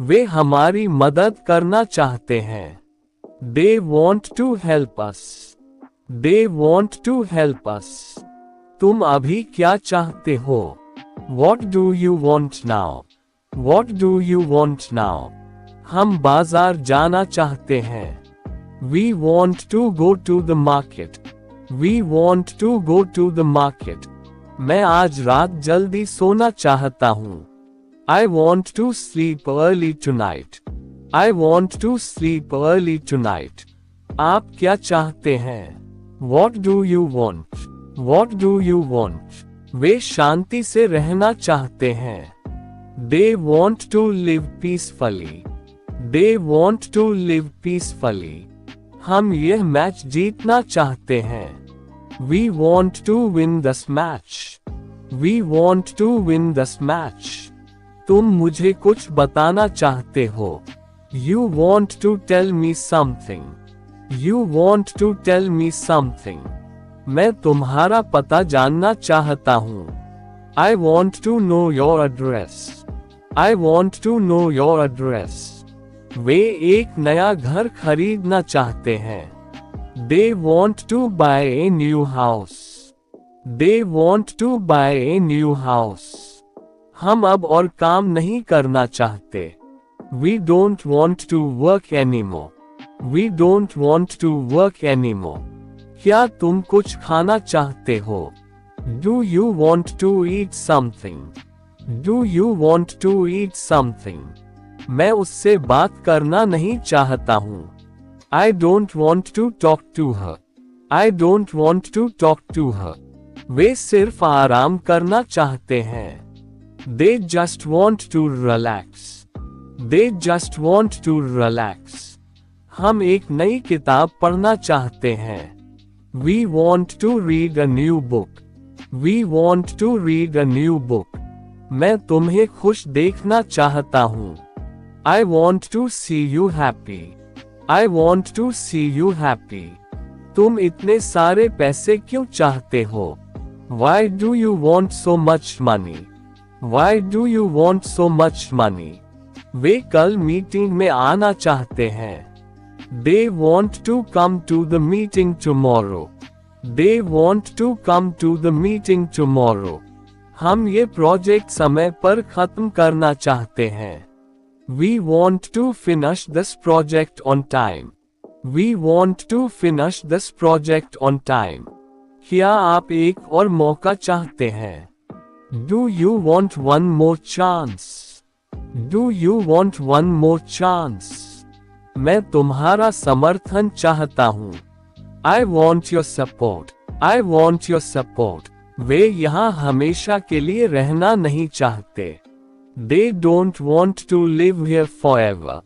वे हमारी मदद करना चाहते हैं। They want to help us. They want to help us. तुम अभी क्या चाहते हो? What do you want now? What do you want now? हम बाजार जाना चाहते हैं। We want to go to the market. We want to go to the market. मैं आज रात जल्दी सोना चाहता हूँ। I want to sleep early tonight. I want to sleep early tonight. आप क्या चाहते हैं? What do you want? What do you want? वे शांति से रहना चाहते हैं। They want to live peacefully. They want to live peacefully. हम यह मैच जीतना चाहते हैं। We want to win this match. We want to win this match. तुम मुझे कुछ बताना चाहते हो। You want to tell me something. You want to tell me something. मैं तुम्हारा पता जानना चाहता हूँ। I want to know your address. I want to know your address. वे एक नया घर खरीदना चाहते हैं। They want to buy a new house. They want to buy a new house. हम अब और काम नहीं करना चाहते। We don't want to work anymore. We don't want to work anymore. क्या तुम कुछ खाना चाहते हो? Do you want to eat something? Do you want to eat something? मैं उससे बात करना नहीं चाहता हूँ। I don't want to talk to her. I don't want to talk to her. वे सिर्फ आराम करना चाहते हैं। They just want to relax. They just want to relax. हम एक नई किताब पढ़ना चाहते हैं। We want to read a new book. We want to read a new book. मैं तुम्हें खुश देखना चाहता हूँ। I want to see you happy. I want to see you happy. तुम इतने सारे पैसे क्यों चाहते हो? Why do you want so much money? Why do you want so much money? वे कल मीटिंग में आना चाहते हैं। They want to come to the meeting tomorrow. They want to come to the meeting tomorrow. हम ये project समय पर खत्म करना चाहते हैं। We want to finish this project on time. We want to finish this project on time. क्या आप एक और मौका चाहते हैं? Do you want one more chance? Do you want one more chance? मैं तुम्हारा समर्थन चाहता हूँ। I want your support. I want your support. वे यहाँ हमेशा के लिए रहना नहीं चाहते। They don't want to live here forever.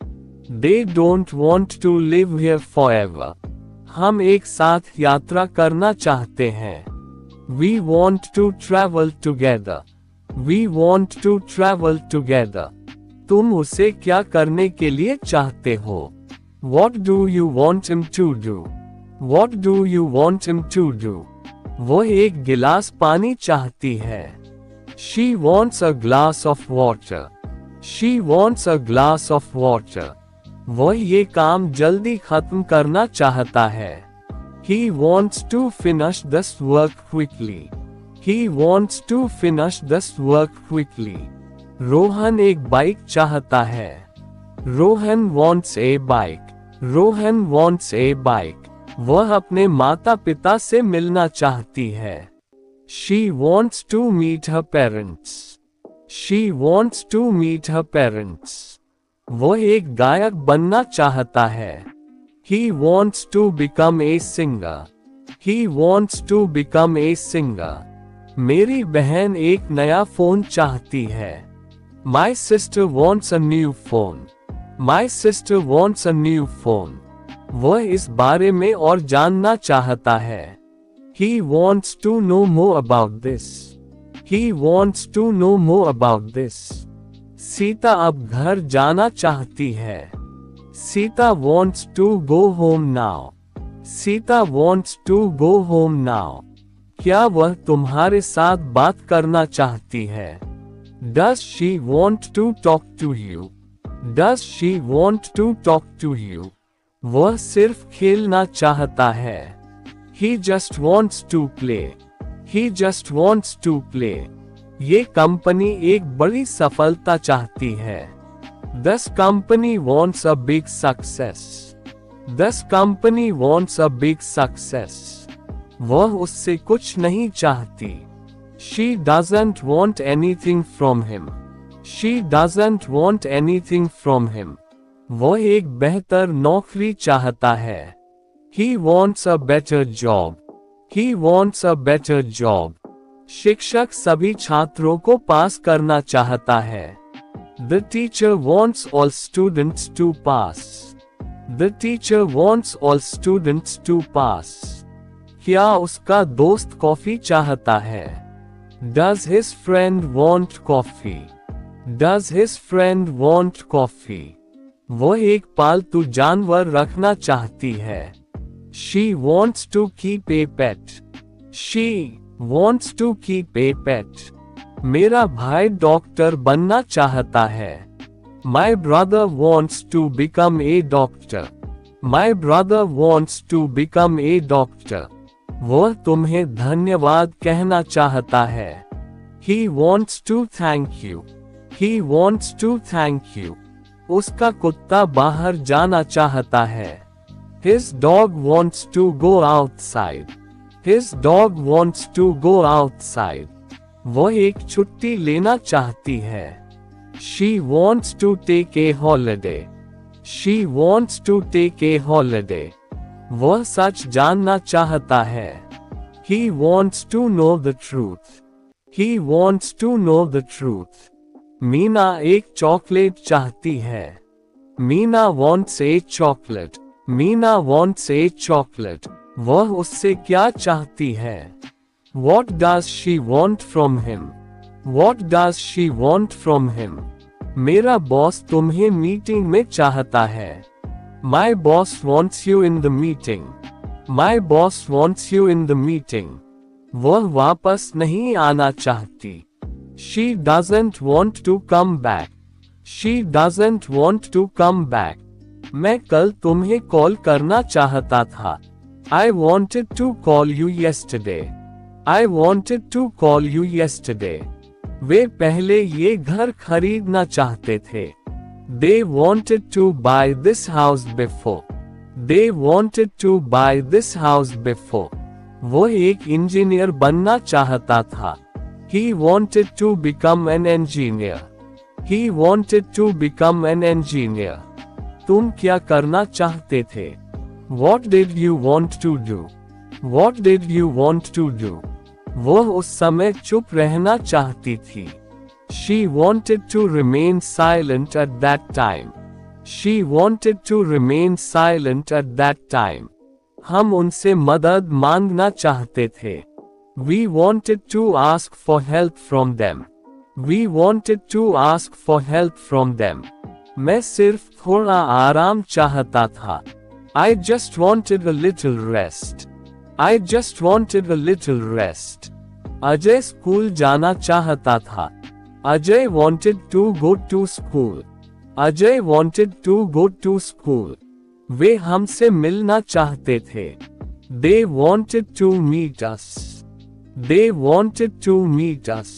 They don't want to live here forever. हम एक साथ यात्रा करना चाहते हैं। We want to travel together. We want to travel together. तुम उसे क्या करने के लिए चाहते हो? What do you want him to do? What do you want him to do? वो एक गिलास पानी चाहती है। She wants a glass of water. She wants a glass of water. वो ये काम जल्दी खत्म करना चाहता है। He wants to finish this work quickly. He wants to finish this work quickly. Rohan एक बाइक चाहता है। Rohan wants a bike. Rohan wants a bike. वह अपने माता पिता से मिलना चाहती है। She wants to meet her parents. She wants to meet her parents. वह एक गायक बनना चाहता है। He wants to become a singer. He wants to become a singer. मेरी बहन एक नया फोन चाहती है। My sister wants a new phone. My sister wants a new phone. वह इस बारे में और जानना चाहता है। He wants to know more about this. He wants to know more about this. Sita अब घर जाना चाहती है। Sita wants to go home now. Sita wants to go home now. क्या वह तुम्हारे साथ बात करना चाहती है? Does she want to talk to you? Does she want to talk to you? वह सिर्फ खेलना चाहता है। He just wants to play. He just wants to play. ये कंपनी एक बड़ी सफलता चाहती है। This company wants a big success. This company wants a big success. वह उससे कुछ नहीं चाहती। She doesn't want anything from him. She doesn't want anything from him. वह एक बेहतर नौकरी चाहता है। He wants a better job. He wants a better job. शिक्षक सभी छात्रों को पास करना चाहता है। The teacher wants all students to pass. The teacher wants all students to pass. क्या उसका दोस्त कॉफी चाहता है? Does his friend want coffee? Does his friend want coffee? वह एक पालतू जानवर रखना चाहती है। She wants to keep a pet. She wants to keep a pet. मेरा भाई डॉक्टर बनना चाहता है। My brother wants to become a doctor. My brother wants to become a doctor. वह तुम्हें धन्यवाद कहना चाहता है। He wants to thank you. He wants to thank you. उसका कुत्ता बाहर जाना चाहता है। His dog wants to go outside. His dog wants to go outside. वह एक छुट्टी लेना चाहती है। She wants to take a holiday. She wants to take a holiday. वह सच जानना चाहता है। He wants to know the truth. He wants to know the truth. Meena एक चॉकलेट चाहती है। Meena wants a chocolate. Meena wants a chocolate. वह उससे क्या चाहती है? What does she want from him? What does she want from him? मेरा boss तुम्हें मीटिंग में चाहता है। My boss wants you in the meeting. My boss wants you in the meeting. वह वापस नहीं आना चाहती। She doesn't want to come back. She doesn't want to come back. मैं कल तुम्हें कॉल करना चाहता था। I wanted to call you yesterday. I wanted to call you yesterday. वे पहले ये घर खरीदना चाहते थे। They wanted to buy this house before. They wanted to buy this house before. वो एक इंजीनियर बनना चाहता था। He wanted to become an engineer. He wanted to become an engineer. तुम क्या करना चाहते थे? What did you want to do? What did you want to do? वह उस समय चुप रहना चाहती थी। She wanted to remain silent at that time. She wanted to remain silent at that time. हम उनसे मदद मांगना चाहते थे। We wanted to ask for help from them. We wanted to ask for help from them. मैं सिर्फ थोड़ा आराम चाहता था। I just wanted a little rest. I just wanted a little rest. Ajay school जाना चाहता था। Ajay wanted to go to school. Ajay wanted to go to school. वे हमसे मिलना चाहते थे। They wanted to meet us. They wanted to meet us.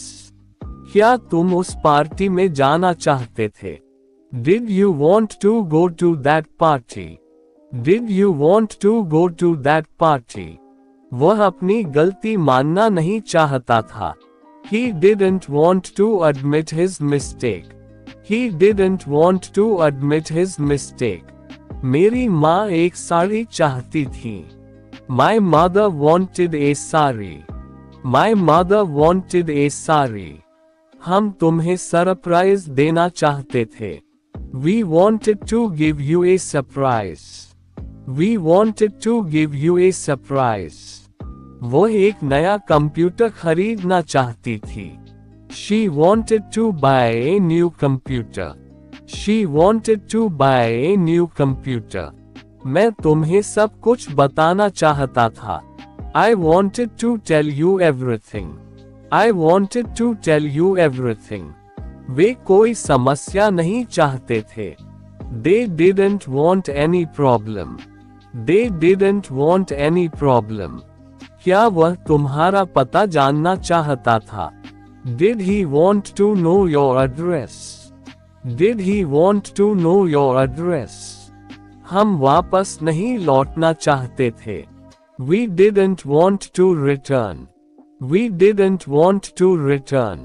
क्या तुम उस पार्टी में जाना चाहते थे? Did you want to go to that party? Did you want to go to that party? वह अपनी गलती मानना नहीं चाहता था। He didn't want to admit his mistake. He didn't want to admit his mistake. मेरी माँ एक साड़ी चाहती थी। My mother wanted a sari. My mother wanted a sari. हम तुम्हें सरप्राइज देना चाहते थे। We wanted to give you a surprise. We wanted to give you a surprise. वो एक नया कंप्यूटर खरीदना चाहती थी। She wanted to buy a new computer. She wanted to buy a new computer. मैं तुम्हें सब कुछ बताना चाहता था। I wanted to tell you everything. I wanted to tell you everything. वे कोई समस्या नहीं चाहते थे। They didn't want any problem. They didn't want any problem. क्या वह तुम्हारा पता जानना चाहता था? Did he want to know your address? Did he want to know your address? हम वापस नहीं लौटना चाहते थे। We didn't want to return. We didn't want to return.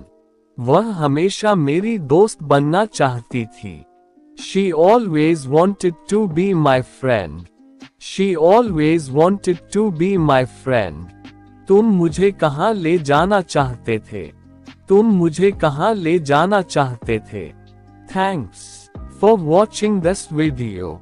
वह हमेशा मेरी दोस्त बनना चाहती थी। She always wanted to be my friend. She always wanted to be my friend. तुम मुझे कहाँ ले जाना चाहते थे? तुम मुझे कहाँ ले जाना चाहते थे? Thanks for watching this video.